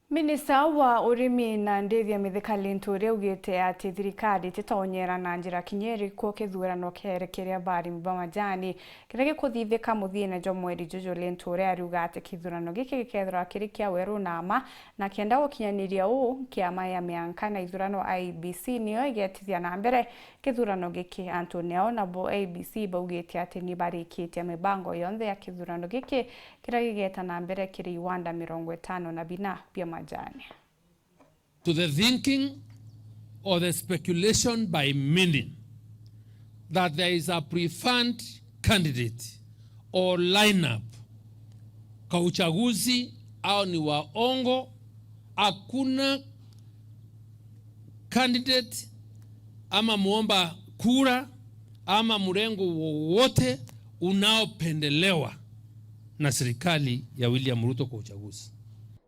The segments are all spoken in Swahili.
Minista wa urimi na Ndethia Mithika Linturi augite ati thirikari titonyera na njira kinyeri ko kithurano kerekeria bari Bamajani kiria gikuthithika muthiine jo mweri Jojo Linturi aruga ati kithurano giki gikethira kiri kia weru nama na kienda gukinyaniria kiama ya mianka na ithurano IEBC niyo igetithia na mbere kithurano giki. Antonio nabo IEBC baugite ati ni barikitie mibango yonthe ya kithurano giki kiria gigeta na mbere kiri Iwanda 54 Bamajani. To the thinking or the speculation by many that there is a preferred candidate or lineup kwa uchaguzi au ni waongo, hakuna candidate ama muomba kura ama mrengo wowote unaopendelewa na serikali ya William Ruto kwa uchaguzi.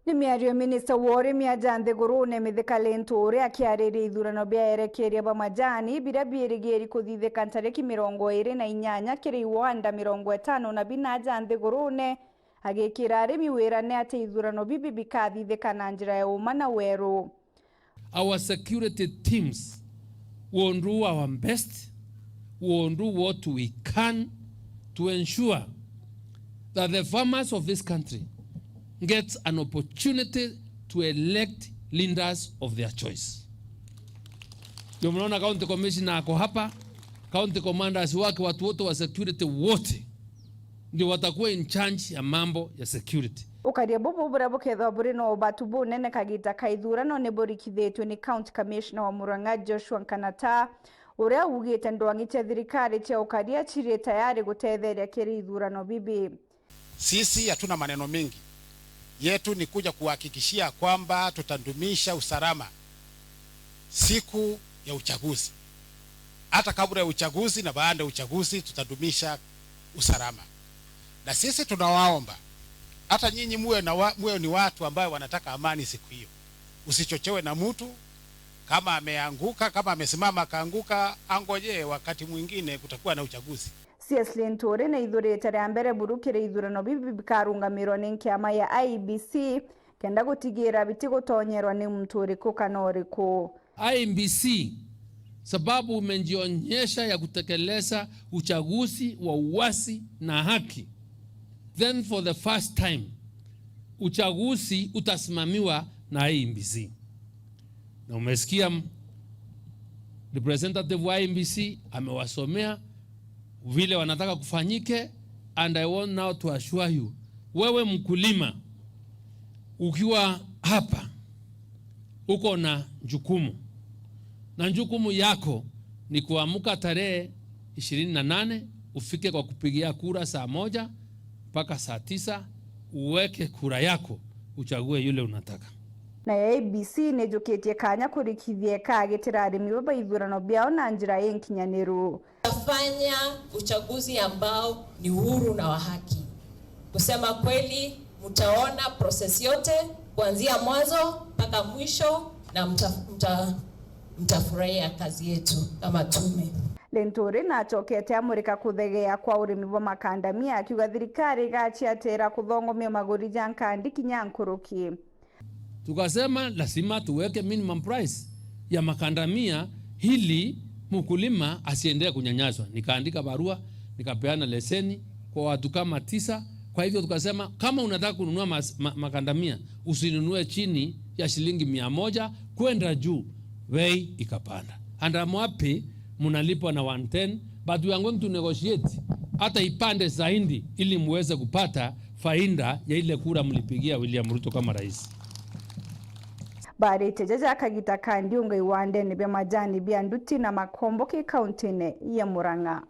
Ni miario Minista wa urimi Ajan Thigurune Mithika Linturi akiarĩrĩria ithurano bĩaerekeria Bamajani biria biĩrĩgĩrĩire kuthithĩka tarĩki 28 kĩrĩ Iwanda 54. Ajan Thigurune agĩkĩra arĩmi wĩra nĩ atĩ ithurano bibi bikathithĩka na njĩra ya ũma na werũ. Our security teams will do our best, will do what we can to ensure that the farmers of this country gets an opportunity to elect leaders of their choice. Ndio mnaona county commissioner ako hapa, county commanders wake, watu wote wa security wote ndio watakuwa in charge ya mambo ya security. Ukaria bubu bura bukethwa buri no batubu nene kagita kaithurano ne borikithitwe ni county commissioner wa Murang'a Joshua Nkanata uria ugite ndwangite thirikari cia ukaria chiri tayari gutetheria kiri ithurano bibi. Sisi hatuna maneno mengi, yetu ni kuja kuhakikishia kwamba tutadumisha usalama siku ya uchaguzi. Hata kabla ya uchaguzi na baada ya uchaguzi tutadumisha usalama. Na sisi tunawaomba hata nyinyi muwe ni watu ambao wanataka amani siku hiyo. Usichochewe na mtu, kama ameanguka, kama amesimama akaanguka, angoje wakati mwingine kutakuwa na uchaguzi. CS Linturi na ithurĩte rĩa mbere burukire ithurano bibi bikarũngamirwo nĩ kiama ya IEBC kenda gũtigĩra biti gũtonyerwa nĩ mtu ũrĩkũ kana ũrĩkũ. IEBC sababu umejionyesha ya kutekeleza uchaguzi wa uwazi na haki, then for the first time uchaguzi utasimamiwa na IEBC. Na umesikia representative wa IEBC amewasomea vile wanataka kufanyike, and I want now to assure you, wewe mkulima ukiwa hapa uko na jukumu, na jukumu yako ni kuamka tarehe 28 ufike kwa kupigia kura saa 1 mpaka saa 9 uweke kura yako uchague yule unataka. Na IEBC nĩ njũkĩtie kanya kũrikithia kagĩtĩra arĩmi baba ithurano biao na njĩra y'inkinyanĩru. Fanya uchaguzi ambao ni huru na wa haki. Kusema kweli, mtaona process yote kuanzia mwanzo mpaka mwisho na mtafurahia kazi yetu kama tume. Linturi na achokete amurika kuthegea kwa urimi wa makandamia akiuga thirikari gachiatera kuthongomia maguri jankandi kinyankuruki. Tukasema lazima tuweke minimum price ya makandamia ili mkulima asiendelee kunyanyaswa. Nikaandika barua, nikapeana leseni kwa watu kama 9. Kwa hivyo tukasema kama unataka kununua makandamia usinunue chini ya shilingi 100 kwenda juu, bei ikapanda. And I'm happy mnalipwa na 110, but we are going to negotiate hata ipande zaidi ili muweze kupata faida ya ile kura mlipigia William Ruto kama rais. Bari tejaja kagita kandi unga Iwanda ni Bamajani bia Nduti na Makombo ki kaunti ya Murang'a.